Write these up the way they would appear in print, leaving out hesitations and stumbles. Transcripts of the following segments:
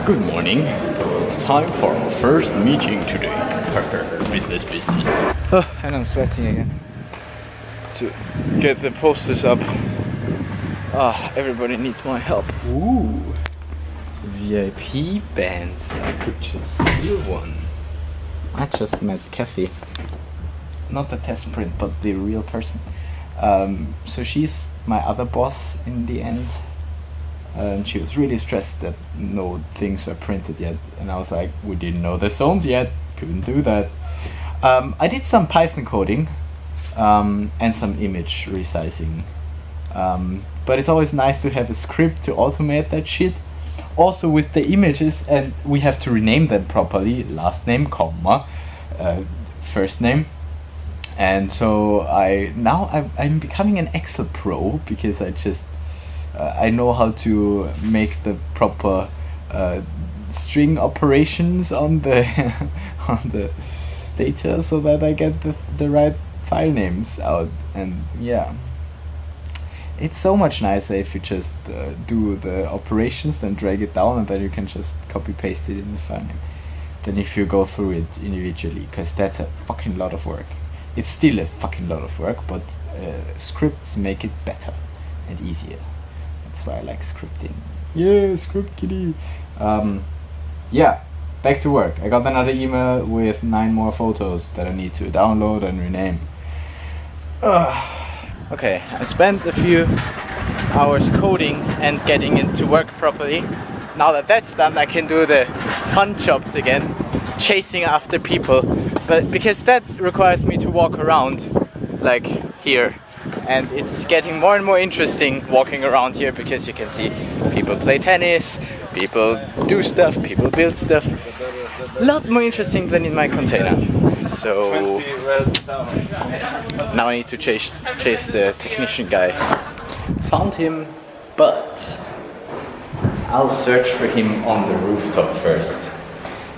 Good morning. It's time for our first meeting today. Business. Oh, and I'm sweating again. To get the posters up. Everybody needs my help. Ooh, VIP bands. I could just steal one. I just met Kathy. Not the test print, but the real person. So she's my other boss in the end. And she was really stressed that no things were printed yet. And I was like, we didn't know the zones yet. Couldn't do that. I did some Python coding and some image resizing. But it's always nice to have a script to automate that shit. Also with the images, and we have to rename them properly. Last name, comma, first name. And so I'm becoming an Excel pro because I know how to make the proper string operations on the on the data so that I get the right file names out. And yeah, it's so much nicer if you just do the operations, then drag it down, and then you can just copy paste it in the file name, than if you go through it individually, because that's a fucking lot of work. It's still a fucking lot of work, but scripts make it better and easier. That's why I like scripting. Yeah, script kitty. Yeah, back to work. I got another email with 9 more photos that I need to download and rename. Okay, I spent a few hours coding and getting it to work properly. Now that that's done, I can do the fun jobs again, chasing after people. But because that requires me to walk around, like here. And it's getting more and more interesting walking around here because you can see people play tennis, people do stuff, people build stuff. A lot more interesting than in my container. So now I need to chase the technician guy. Found him, but I'll search for him on the rooftop first.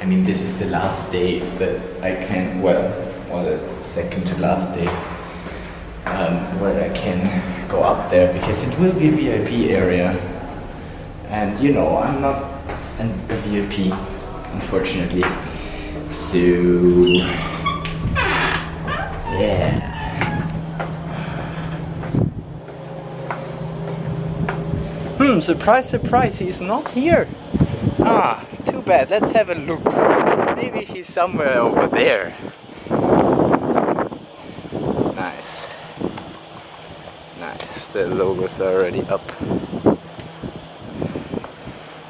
I mean, this is the last day that I can, or the second to last day. Where I can go up there because it will be a VIP area, and you know I'm not a VIP, unfortunately. So yeah. Surprise, he's not here. Too bad. Let's have a look. Maybe he's somewhere over there. The logos are already up,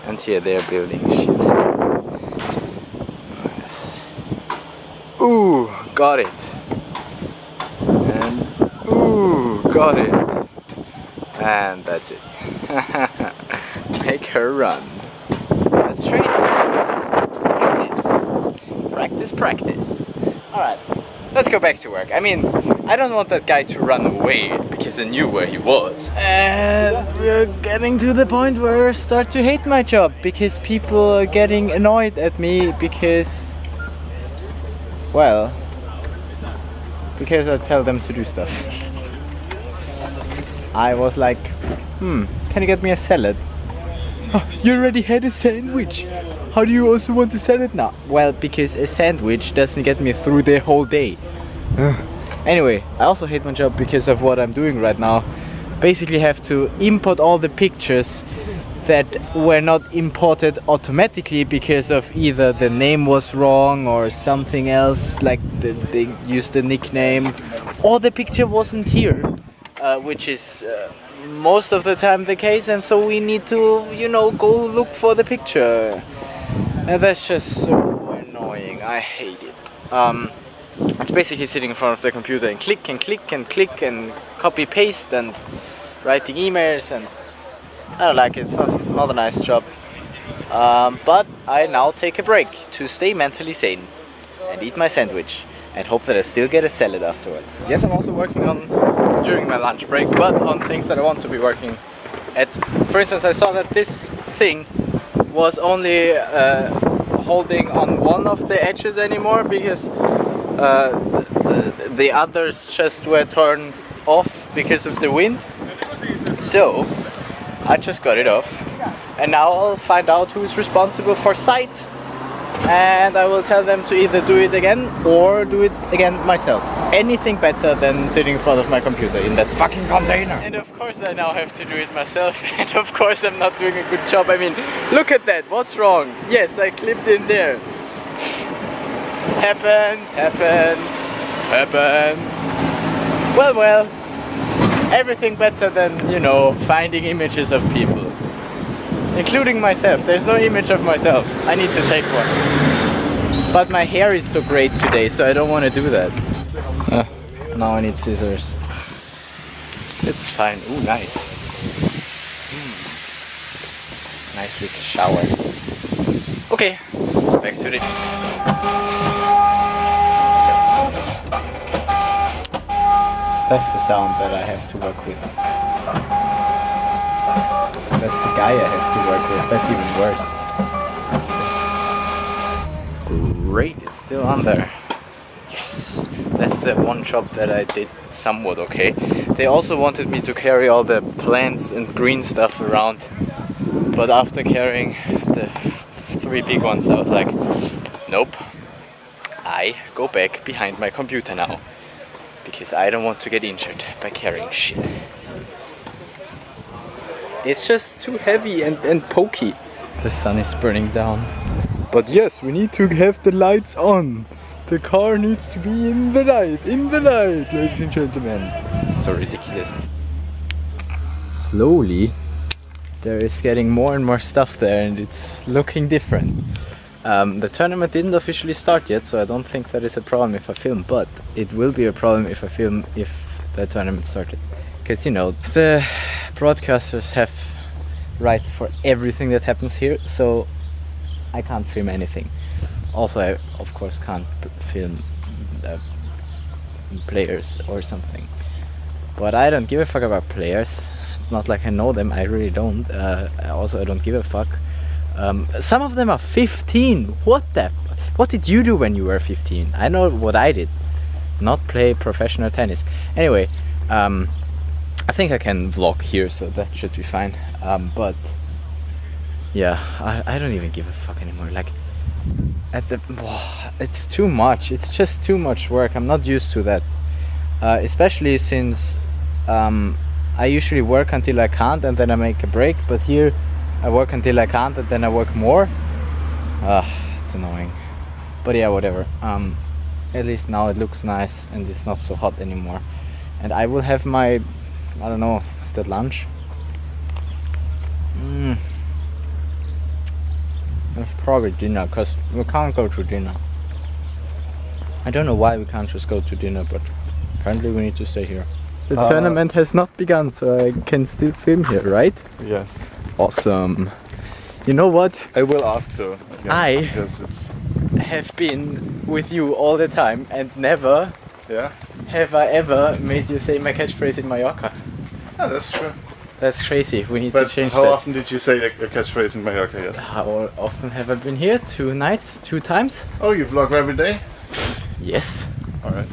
and here they're building shit. Nice. Ooh, got it. And ooh, got it. And that's it. Make her run. Let's train it. Practice. Alright, let's go back to work. I mean, I don't want that guy to run away because I knew where he was. And we're getting to the point where I start to hate my job because people are getting annoyed at me because I tell them to do stuff. I was like, can you get me a salad? Oh, you already had a sandwich. How do you also want a salad now? Well, because a sandwich doesn't get me through the whole day. Anyway, I also hate my job because of what I'm doing right now. Basically have to import all the pictures that were not imported automatically because of either the name was wrong or something else, like they used a nickname, or the picture wasn't here, which is most of the time the case, and so we need to, go look for the picture. And that's just so annoying. I hate it. It's basically sitting in front of the computer and click and copy paste and writing emails, and I don't like it. It's not a nice job. But I now take a break to stay mentally sane and eat my sandwich and hope that I still get a salad afterwards. Yes, I'm also working on during my lunch break, but on things that I want to be working at. For instance, I saw that this thing was only holding on one of the edges anymore because the others just were torn off because of the wind. So I just got it off And now I'll find out who's responsible for sight, and I will tell them to either do it again or do it again myself. Anything better than sitting in front of my computer in that fucking container. And of course I now have to do it myself, and of course I'm not doing a good job. I mean, look at that, what's wrong? Yes, I clipped in there. Happens. Well, everything better than, you know, finding images of people. Including myself. There's no image of myself. I need to take one. But my hair is so great today, so I don't want to do that. Now I need scissors. It's fine. Ooh, nice. Nice little shower. Okay, back to the... That's the sound that I have to work with. That's the guy I have to work with. That's even worse. Great, it's still on there. Yes! That's the one job that I did somewhat okay. They also wanted me to carry all the plants and green stuff around. But after carrying the 3 big ones, I was like, nope. I go back behind my computer now. Because I don't want to get injured by carrying shit. It's just too heavy and pokey. The sun is burning down. But yes, we need to have the lights on. The car needs to be in the light, ladies and gentlemen. It's so ridiculous. Slowly, there is getting more and more stuff there, and it's looking different. The tournament didn't officially start yet, so I don't think that is a problem if I film, but it will be a problem if I film if the tournament started. Because, you know, the broadcasters have rights for everything that happens here, so I can't film anything. Also, I of course can't film players or something. But I don't give a fuck about players. It's not like I know them, I really don't. Also, I don't give a fuck. Some of them are 15. What did you do when you were 15? I know what I did. Not play professional tennis. Anyway, I think I can vlog here, so that should be fine. But yeah, I don't even give a fuck anymore. Like, it's too much. It's just too much work. I'm not used to that. Especially since I usually work until I can't, and then I make a break. But here, I work until I can't, and then I work more. It's annoying. But yeah, whatever. At least now it looks nice, and it's not so hot anymore. And I will have my, I don't know, is that lunch? It's probably dinner, because we can't go to dinner. I don't know why we can't just go to dinner, but apparently we need to stay here. The tournament has not begun, so I can still film here, right? Yes. Awesome. You know what? I will ask though. I have been with you all the time, and never have I ever made you say my catchphrase in Mallorca. Yeah, that's true. That's crazy. We need to change that. How often did you say your catchphrase in Mallorca yet? How often have I been here? 2 nights? 2 times? Oh, you vlog every day? Yes. Alright.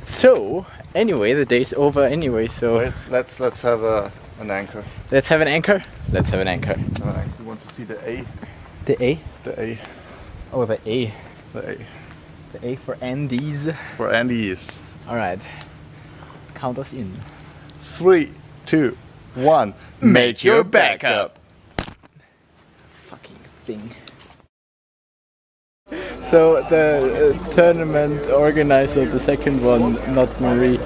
So, anyway, the day's over anyway, so... Wait, let's have an anchor. Let's have an anchor? Let's have an anchor. We want to see the A. The A? The A. Oh, the A. The A. The A for Andes. For Andes. Alright. Count us in. 3, 2, 1. Make your back up. Fucking thing. So the tournament organizer, the second one, not Marie,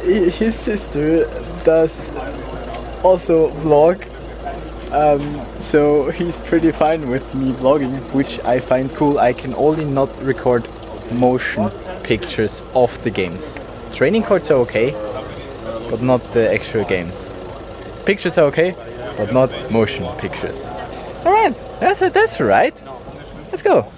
his sister does also vlog, so he's pretty fine with me vlogging, which I find cool. I can only not record motion pictures of the games. Training courts are okay, but not the actual games. Pictures are okay, but not motion pictures. Alright, that's right. Let's go.